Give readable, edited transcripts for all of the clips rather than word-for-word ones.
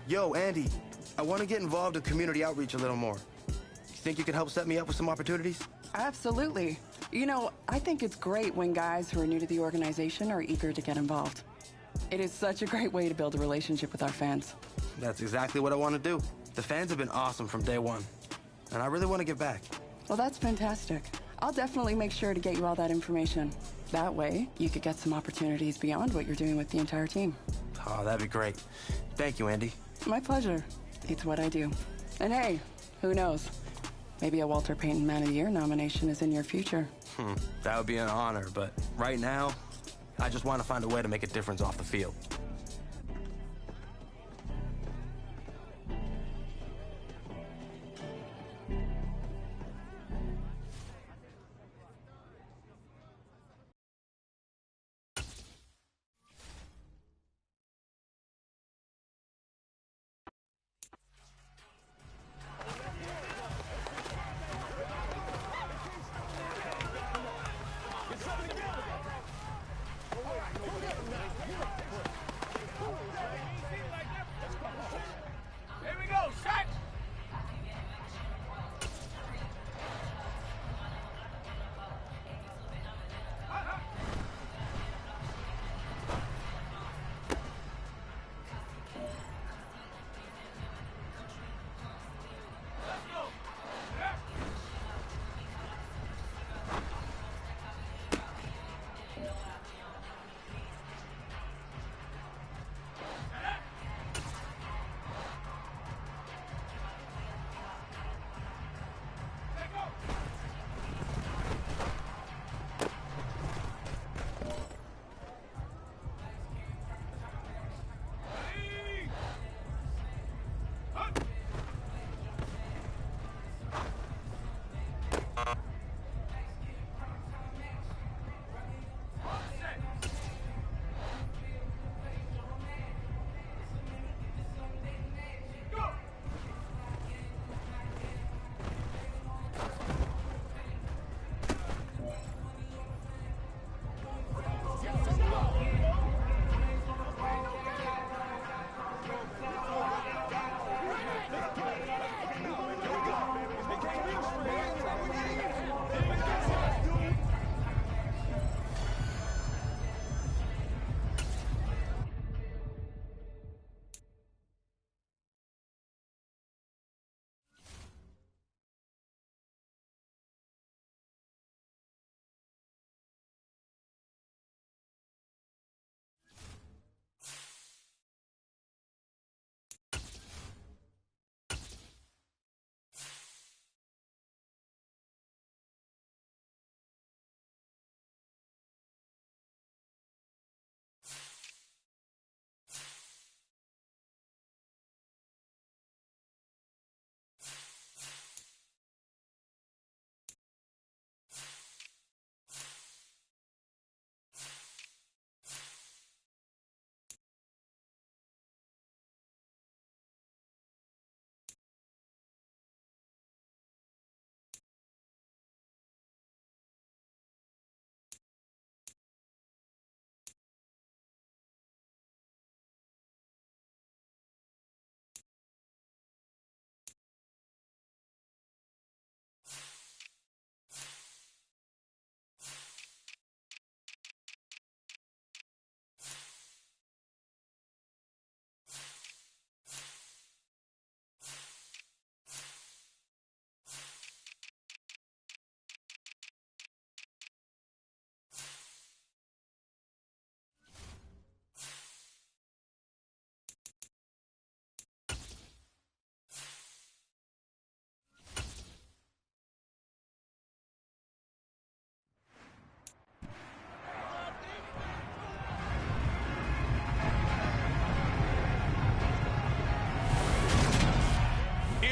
Yo, Andy, I want to get involved in community outreach a little more. You think you could help set me up with some opportunities? Absolutely. You know, I think it's great when guys who are new to the organization are eager to get involved. It is such a great way to build a relationship with our fans. That's exactly what I want to do. The fans have been awesome from day one, and I really want to give back. Well, that's fantastic. I'll definitely make sure to get you all that information. That way, you could get some opportunities beyond what you're doing with the entire team. Oh, that'd be great. Thank you, Andy. My pleasure. It's what I do. And hey, who knows? Maybe a Walter Payton Man of the Year nomination is in your future. That would be an honor, but right now, I just want to find a way to make a difference off the field.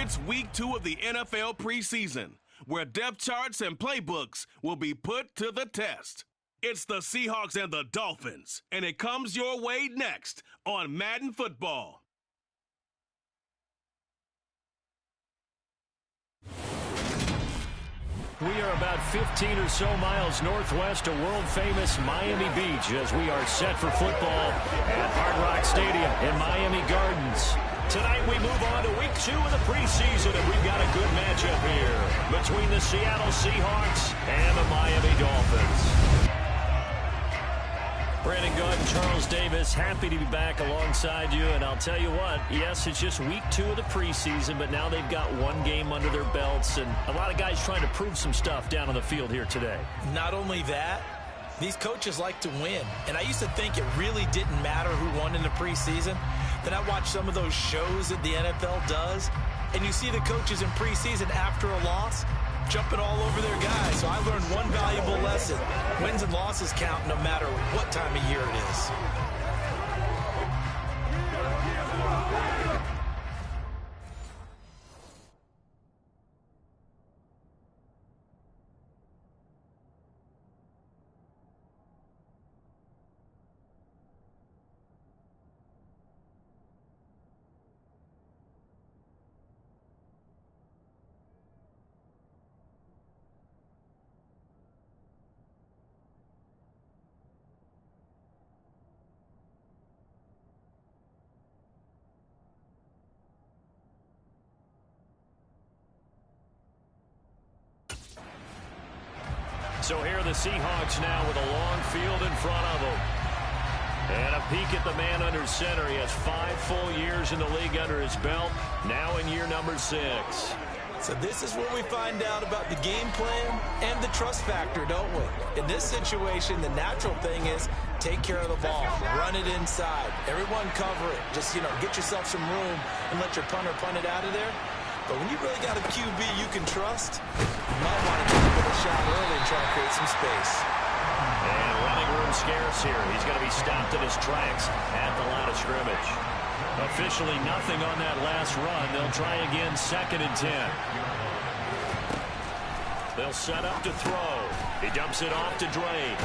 It's week 2 of the NFL preseason, where depth charts and playbooks will be put to the test. It's the Seahawks and the Dolphins, and it comes your way next on Madden Football. We are about 15 or so miles northwest of world-famous Miami Beach as we are set for football at Hard Rock Stadium in Miami Gardens. Tonight we move on to week 2 of the preseason, and we've got a good matchup here between the Seattle Seahawks and the Miami Dolphins. Brandon Gaud and Charles Davis, happy to be back alongside you. And I'll tell you what, yes, it's just week 2 of the preseason, but now they've got one game under their belts, and a lot of guys trying to prove some stuff down on the field here today. Not only that, these coaches like to win. And I used to think it really didn't matter who won in the preseason. Then I watched some of those shows that the NFL does, and you see the coaches in preseason after a loss jumping all over their guys. So I learned one valuable lesson. Wins and losses count no matter what time of year it is. So here are the Seahawks now with a long field in front of them. And a peek at the man under center. He has 5 full years in the league under his belt, now in year number 6. So this is where we find out about the game plan and the trust factor, don't we? In this situation, the natural thing is take care of the ball, run it inside, everyone cover it. Just, get yourself some room and let your punter punt it out of there. But when you really got a QB you can trust, you might want to give it a shot early and try to create some space. And running room scarce here. He's going to be stopped in his tracks at the line of scrimmage. Officially nothing on that last run. They'll try again, 2nd and 10. They'll set up to throw. He dumps it off to Drake.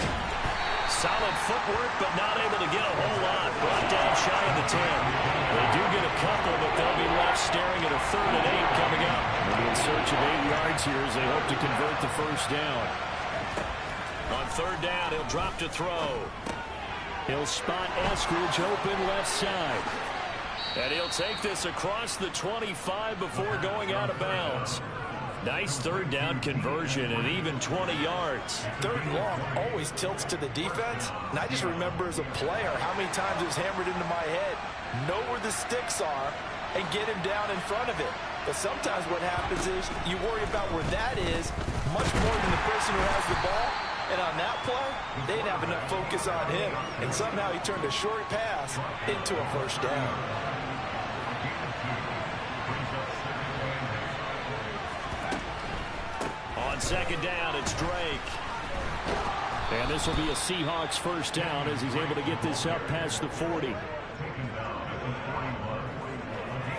Solid footwork, but not able to get a whole lot. Brought down shy of the 10. They do get a couple, but they'll be left staring at a 3rd and 8 coming up. They'll be in search of 8 yards here as they hope to convert the first down. On 3rd down, he'll drop to throw. He'll spot Eskridge open left side. And he'll take this across the 25 before going out of bounds. Nice 3rd down conversion and even 20 yards. 3rd and long always tilts to the defense. And I just remember as a player how many times it was hammered into my head. Know where the sticks are and get him down in front of it. But sometimes what happens is you worry about where that is much more than the person who has the ball. And on that play, they didn't have enough focus on him. And somehow he turned a short pass into a first down. On 2nd down, it's Drake. And this will be a Seahawks first down as he's able to get this up past the 40.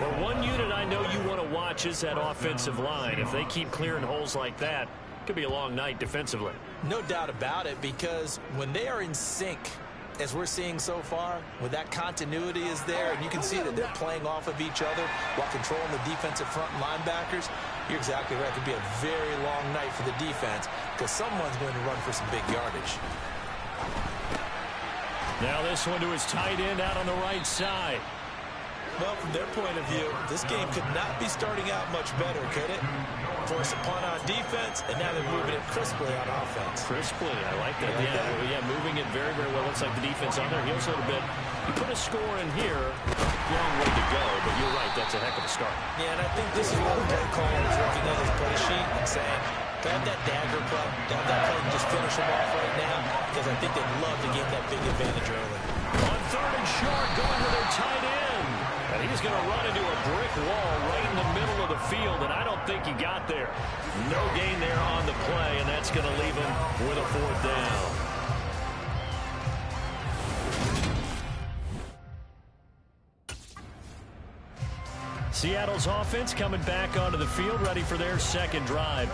Well, one unit I know you want to watch is that offensive line. If they keep clearing holes like that, it could be a long night defensively. No doubt about it, because when they are in sync, as we're seeing so far, when that continuity is there, and you can see that they're playing off of each other while controlling the defensive front linebackers, you're exactly right. It could be a very long night for the defense because someone's going to run for some big yardage. Now this one to his tight end out on the right side. Well, from their point of view, this game could not be starting out much better, could it? Force a punt on defense, and now they're moving it crisply on offense. Crisply, I like that. Yeah, moving it very, very well. Looks like the defense on their heels a little bit. You put a score in here, long way to go, but you're right, that's a heck of a start. Yeah, and I think this is what the play caller is looking at his play sheet and saying, grab that dagger play, grab that play and just finish him off right now, because I think they'd love to get that big advantage early. On 3rd and short, going to their tight end. And he's going to run into a brick wall right in the middle of the field, and I don't think he got there. No gain there on the play, and that's going to leave him with a 4th down. Seattle's offense coming back onto the field, ready for their 2nd drive.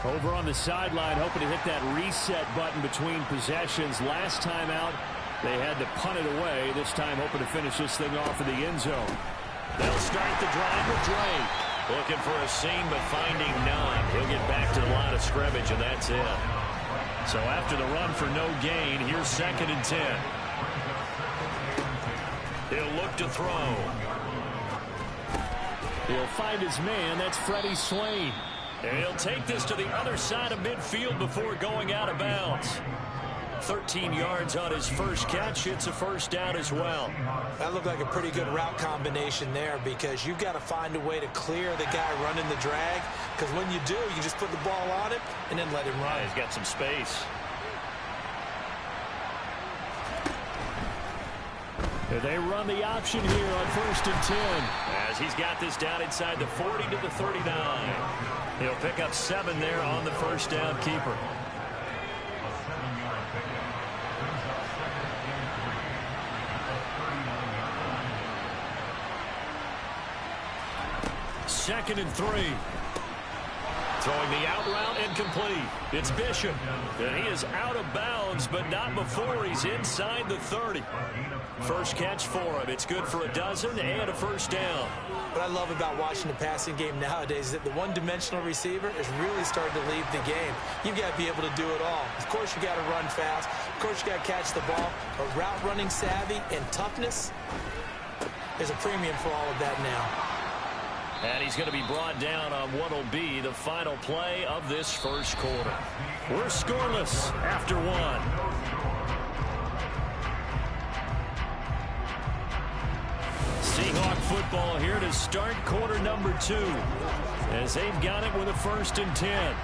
Over on the sideline, hoping to hit that reset button between possessions. Last time out, they had to punt it away. This time hoping to finish this thing off in the end zone. They'll start the drive with Drake. Looking for a seam, but finding none. He'll get back to the line of scrimmage, and that's it. So after the run for no gain, here's 2nd and 10. He'll look to throw. He'll find his man. That's Freddie Swain. And he'll take this to the other side of midfield before going out of bounds. 13 yards on his first catch. It's a first down as well. That looked like a pretty good route combination there, because you've got to find a way to clear the guy running the drag, because when you do, you just put the ball on him and then let him run. Yeah, he's got some space. And they run the option here on 1st and 10. As he's got this down inside the 40 to the 39. He'll pick up 7 there on the first down keeper. Second and 3. Throwing the out route incomplete. It's Bishop. And he is out of bounds, but not before he's inside the 30. First catch for him. It's good for a dozen and a first down. What I love about watching the passing game nowadays is that the one-dimensional receiver is really starting to leave the game. You've got to be able to do it all. Of course, you got to run fast. Of course, you got to catch the ball. But route running savvy and toughness, there's a premium for all of that now. And he's going to be brought down on what will be the final play of this first quarter. We're scoreless after 1. Seahawk football here to start quarter number 2, as they've got it with a 1st and 10.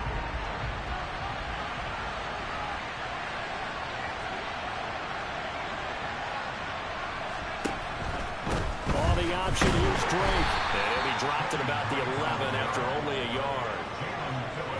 On the option, here's Drake. And he'll be dropped at about the 11 after only a yard.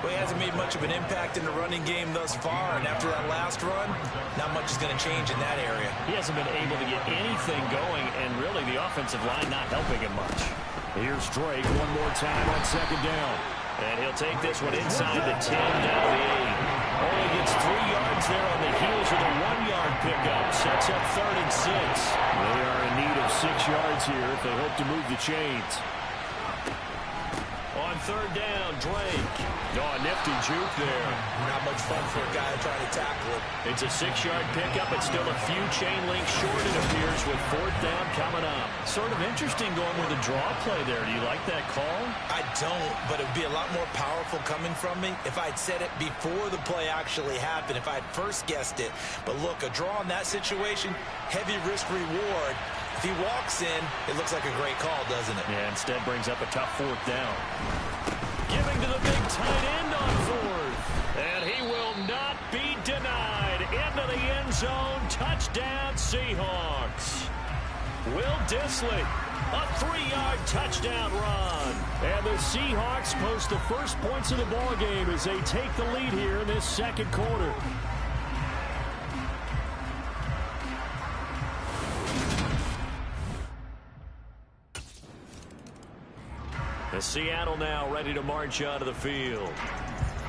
Well, he hasn't made much of an impact in the running game thus far, and after that last run, not much is going to change in that area. He hasn't been able to get anything going, and really the offensive line not helping him much. Here's Drake one more time on 2nd down. And he'll take this one inside the 10 down to the 8. Only gets 3 yards there on the heels of a 1-yard pickup. Sets up 3rd and 6. They are in need of 6 yards here if they hope to move the chains. On 3rd down, Drake. Oh, nifty juke there. Not much fun for a guy trying to tackle it. It's a 6-yard pickup. It's still a few chain links short, it appears, with 4th down coming up. Sort of interesting going with a draw play there. Do you like that call? I don't, but it would be a lot more powerful coming from me if I'd said it before the play actually happened, if I'd first guessed it. But look, a draw in that situation, heavy risk reward. If he walks in, it looks like a great call, doesn't it? Yeah, instead brings up a tough 4th down. Giving to the big tight end on 4th. And he will not be denied. Into the end zone. Touchdown, Seahawks. Will Dissly, a 3-yard touchdown run. And the Seahawks post the first points of the ball game as they take the lead here in this second quarter. Seattle now ready to march onto the field.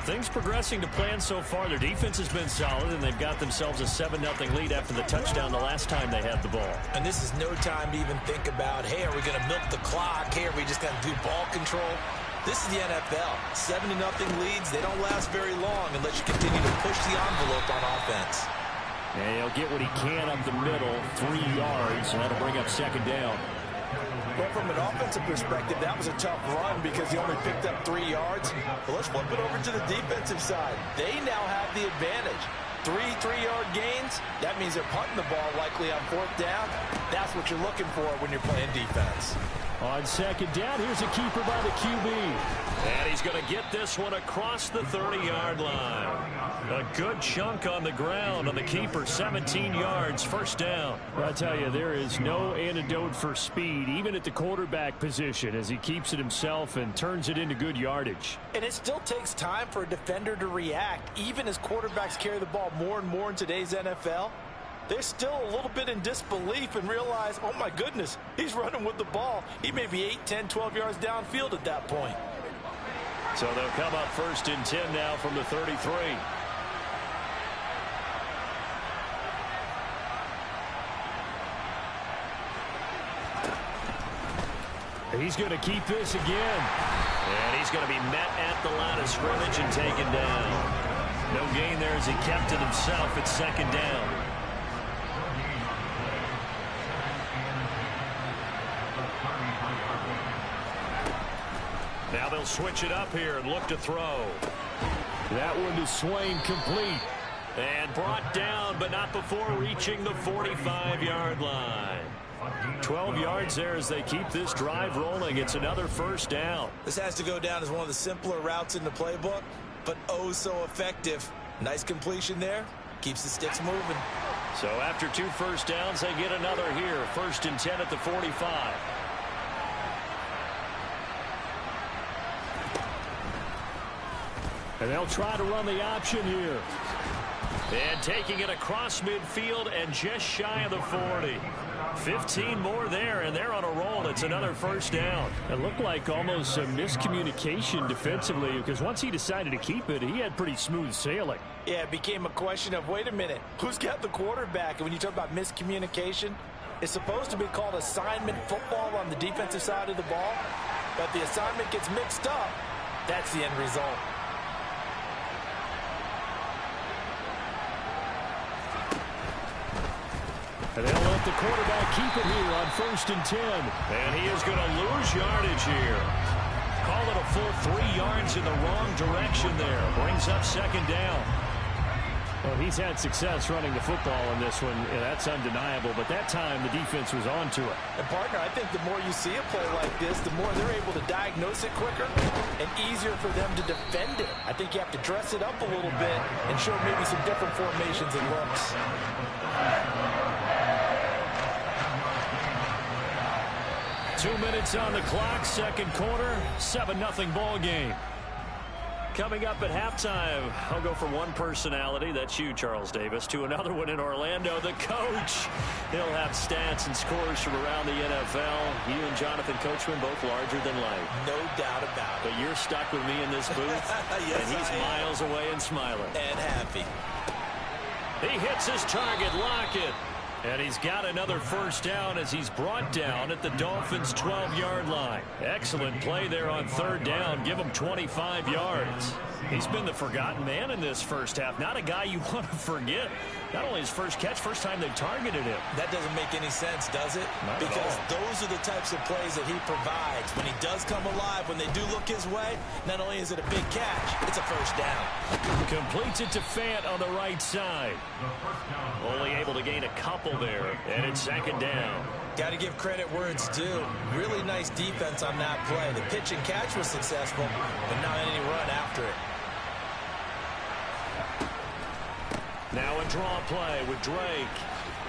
Things progressing to plan so far. Their defense has been solid, and they've got themselves a 7-0 lead after the touchdown the last time they had the ball. And this is no time to even think about, hey, are we going to milk the clock? Hey, are we just going to do ball control? This is the NFL. 7-0 leads, they don't last very long unless you continue to push the envelope on offense. And he'll get what he can up the middle, 3 yards, and that'll bring up 2nd down. Well, from an offensive perspective, that was a tough run because he only picked up 3 yards. But let's flip it over to the defensive side. They now have the advantage. 3-3-yard gains, that means they're punting the ball likely on 4th down. That's what you're looking for when you're playing defense. On 2nd down, here's a keeper by the QB. And he's going to get this one across the 30-yard line. A good chunk on the ground on the keeper, 17 yards, 1st down. I tell you, there is no antidote for speed, even at the quarterback position, as he keeps it himself and turns it into good yardage. And it still takes time for a defender to react, even as quarterbacks carry the ball more and more in today's NFL. They're still a little bit in disbelief and realize, oh my goodness, he's running with the ball. He may be 8, 10, 12 yards downfield at that point. So they'll come up 1st and 10 now from the 33. He's going to keep this again. And he's going to be met at the line of scrimmage and taken down. No gain there as he kept it himself at 2nd down. they'll switch it up here and look to throw. That one to Swain, complete. And brought down, but not before reaching the 45-yard line. 12 yards there as they keep this drive rolling. It's another first down. This has to go down as one of the simpler routes in the playbook, but oh so effective. Nice completion there. Keeps the sticks moving. So after 2 first downs, they get another here. 1st and 10 at the 45. And they'll try to run the option here. And taking it across midfield and just shy of the 40. 15 more there, and they're on a roll. It's another first down. It looked like almost a miscommunication defensively, because once he decided to keep it, he had pretty smooth sailing. Yeah, it became a question of, wait a minute, who's got the quarterback? And when you talk about miscommunication, it's supposed to be called assignment football on the defensive side of the ball, but the assignment gets mixed up. That's the end result. And they'll let the quarterback keep it here on 1st and 10. And he is going to lose yardage here. Call it a full 3 yards in the wrong direction there. Brings up 2nd down. Well, he's had success running the football in this one. Yeah, that's undeniable. But that time, the defense was on to it. And, partner, I think the more you see a play like this, the more they're able to diagnose it quicker and easier for them to defend it. I think you have to dress it up a little bit and show maybe some different formations and looks. 2 minutes on the clock, 2nd quarter, 7-0 ball game. Coming up at halftime, I'll go from one personality, that's you, Charles Davis, to another one in Orlando, the coach. He'll have stats and scores from around the NFL. You and Jonathan Coachman, both larger than life. No doubt about it. But you're stuck with me in this booth, yes, and he's miles away and smiling. And happy. He hits his target, Lockett. And he's got another first down as he's brought down at the Dolphins' 12-yard line. Excellent play there on 3rd down. Give him 25 yards. He's been the forgotten man in this first half. Not a guy you want to forget. Not only his first catch, first time they've targeted him. That doesn't make any sense, does it? Not because at all. Those are the types of plays that he provides. When he does come alive, when they do look his way, not only is it a big catch, it's a first down. Completes it to Fant on the right side. Only able to gain a couple there, and it's 2nd down. Got to give credit where it's due. Really nice defense on that play. The pitch and catch was successful, but not any run after it. Now a draw play with Drake.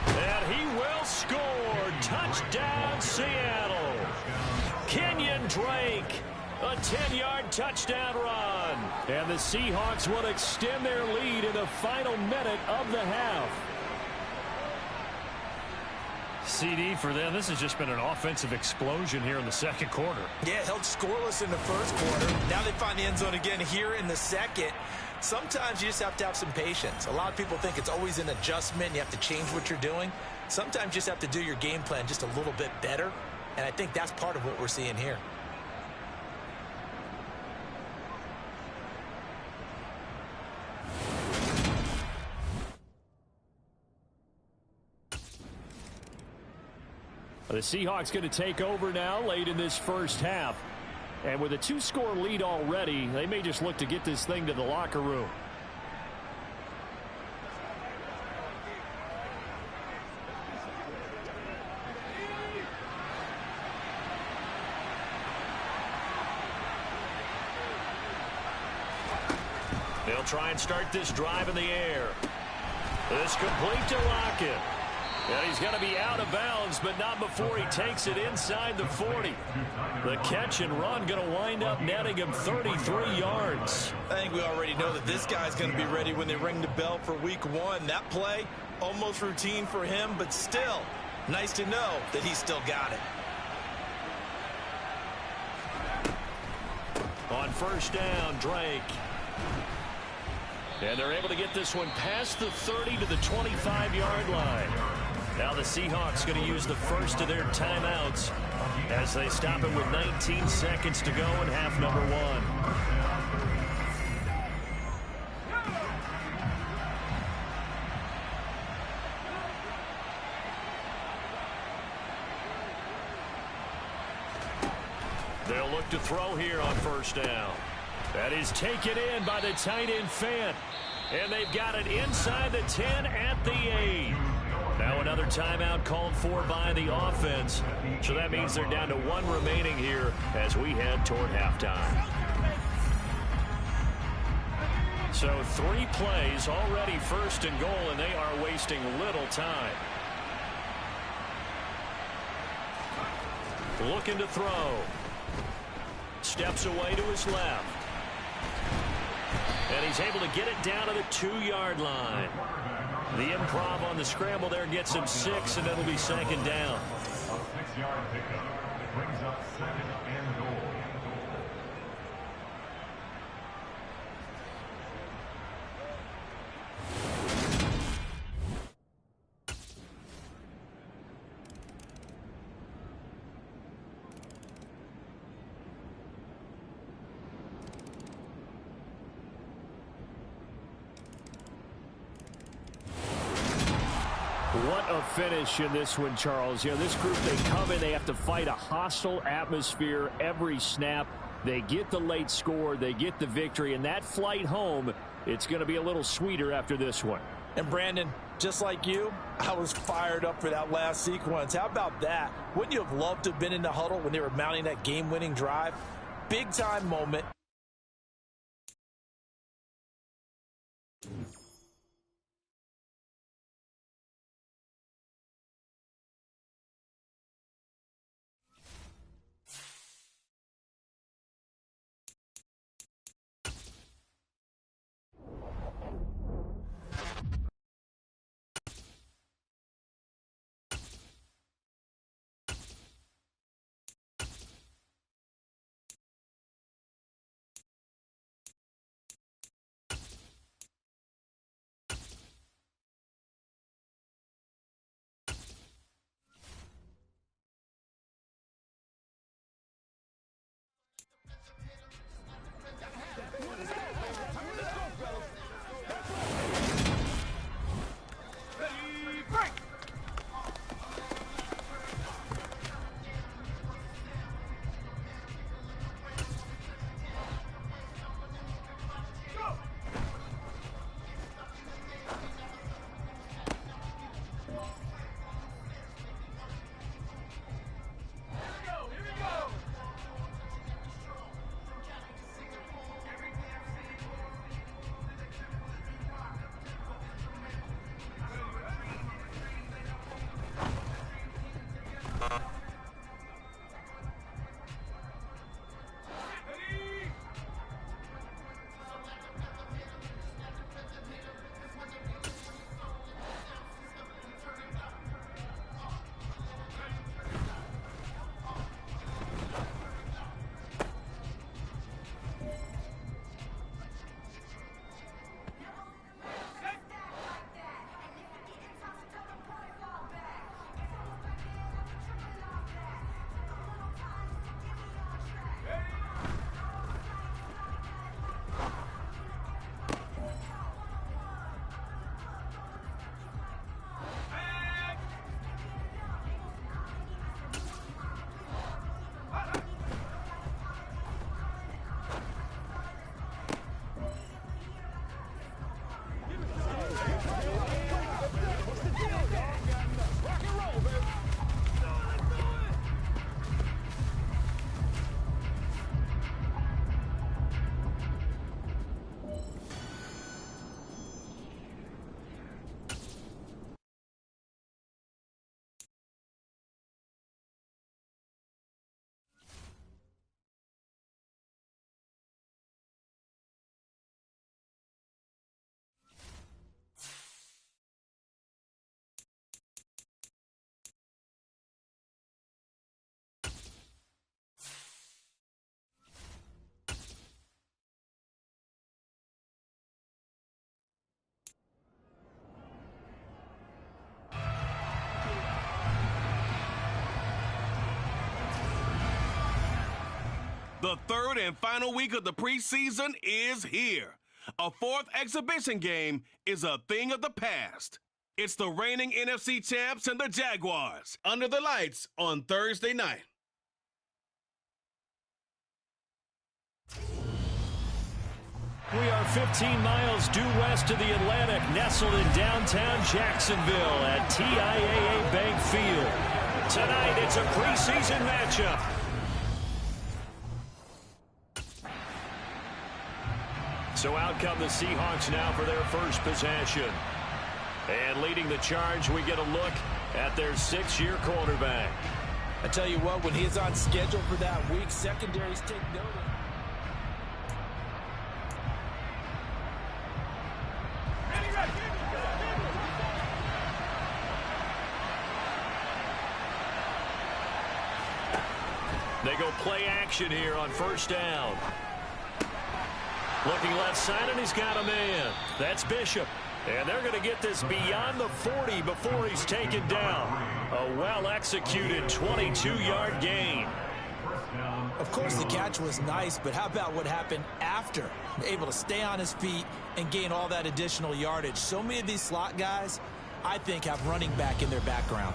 And he will score. Touchdown, Seattle. Kenyon Drake. A 10-yard touchdown run. And the Seahawks will extend their lead in the final minute of the half. CD for them. This has just been an offensive explosion here in the 2nd quarter. Yeah, held scoreless in the 1st quarter. Now they find the end zone again here in the 2nd. Sometimes you just have to have some patience. A lot of people think it's always an adjustment. You have to change what you're doing. Sometimes you just have to do your game plan just a little bit better. And I think that's part of what we're seeing here. The Seahawks going to take over now late in this first half. And with a 2-score lead already, they may just look to get this thing to the locker room. They'll try and start this drive in the air. This complete to Lockett. And he's going to be out of bounds, but not before he takes it inside the 40. The catch and run going to wind up netting him 33 yards. I think we already know that this guy's going to be ready when they ring the bell for week 1. That play, almost routine for him, but still, nice to know that he's still got it. On 1st down, Drake. And they're able to get this one past the 30 to the 25-yard line. Now the Seahawks going to use the first of their timeouts as they stop it with 19 seconds to go in half number 1. They'll look to throw here on first down. That is taken in by the tight end Fant. And they've got it inside the 10 at the 8. Now another timeout called for by the offense. So that means they're down to 1 remaining here as we head toward halftime. So 3 plays already first and goal, and they are wasting little time. Looking to throw. Steps away to his left. And he's able to get it down to the 2-yard line. The improv on the scramble there gets him 6, and it'll be second down. A 6-yard pickup. It brings up second and goal. What a finish in this one, Charles. You know, this group, they come in, they have to fight a hostile atmosphere every snap. They get the late score, they get the victory, and that flight home, it's going to be a little sweeter after this one. And Brandon, just like you, I was fired up for that last sequence. How about that? Wouldn't you have loved to have been in the huddle when they were mounting that game-winning drive? Big-time moment. The third and final week of the preseason is here. A 4th exhibition game is a thing of the past. It's the reigning NFC champs and the Jaguars under the lights on Thursday night. We are 15 miles due west of the Atlantic, nestled in downtown Jacksonville at TIAA Bank Field. Tonight, it's a preseason matchup. So out come the Seahawks now for their first possession. And leading the charge, we get a look at their 6-year quarterback. I tell you what, when he's on schedule for that week, secondaries take notice. They go play action here on first down. Looking left side, and he's got a man. That's Bishop. And they're going to get this beyond the 40 before he's taken down. A well-executed 22-yard gain. Of course, the catch was nice, but how about what happened after? Able to stay on his feet and gain all that additional yardage. So many of these slot guys, I think, have running back in their background.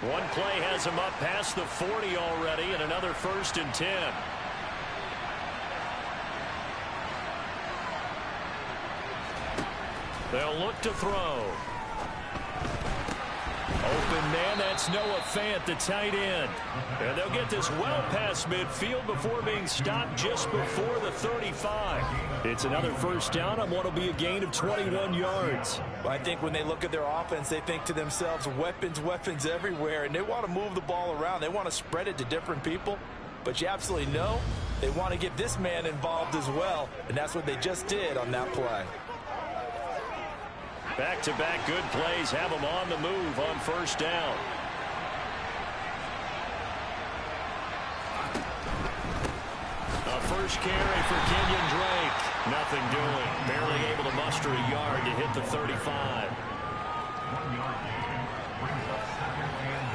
One play has him up past the 40 already, and another 1st and 10. They'll look to throw. Open man, that's Noah Fant, the tight end. And they'll get this well past midfield before being stopped just before the 35. It's another first down on what will be a gain of 21 yards. Well, I think when they look at their offense, they think to themselves, weapons, weapons everywhere, and they want to move the ball around. They want to spread it to different people. But you absolutely know they want to get this man involved as well, and that's what they just did on that play. Back-to-back good plays have them on the move on first down. A first carry for Kenyon Drake. Nothing doing. Barely able to muster a yard to hit the 35. 1 yard gain. Brings up 2nd and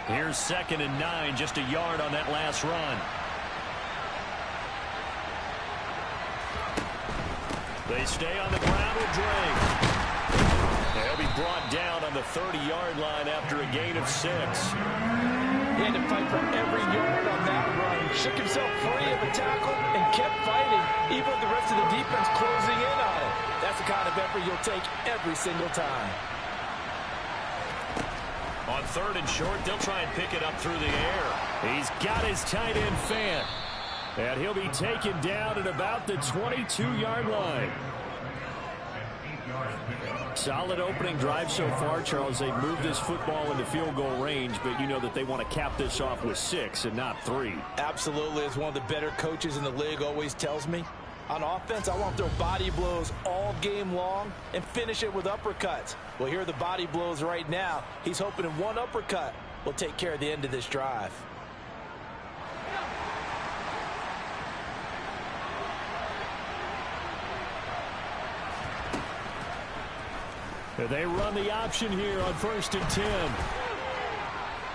9. Here's 2nd and 9, just a yard on that last run. They stay on the ground with Drake. They'll be brought down on the 30-yard line after a gain of 6. He had to fight for every yard on that run. Shook himself free of a tackle and kept fighting, even with the rest of the defense closing in on it. That's the kind of effort you'll take every single time. On 3rd and short, they'll try and pick it up through the air. He's got his tight end Fant. And he'll be taken down at about the 22-yard line. Solid opening drive so far, Charles. They've moved this football into field goal range, but you know that they want to cap this off with 6 and not 3. Absolutely. As one of the better coaches in the league always tells me, on offense, I want to throw body blows all game long and finish it with uppercuts. Well, here are the body blows right now. He's hoping in one uppercut will take care of the end of this drive. They run the option here on 1st and 10.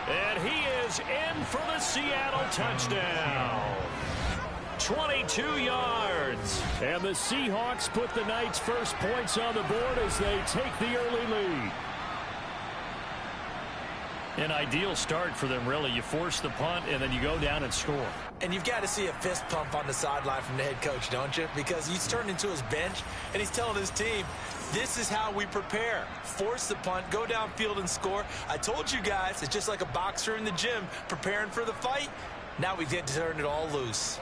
And he is in for the Seattle touchdown. 22 yards. And the Seahawks put the Knights' first points on the board as they take the early lead. An ideal start for them, really. You force the punt, and then you go down and score. And you've got to see a fist pump on the sideline from the head coach, don't you? Because he's turned into his bench, and he's telling his team, this is how we prepare. Force the punt, go downfield and score. I told you guys, it's just like a boxer in the gym preparing for the fight. Now we get to turn it all loose.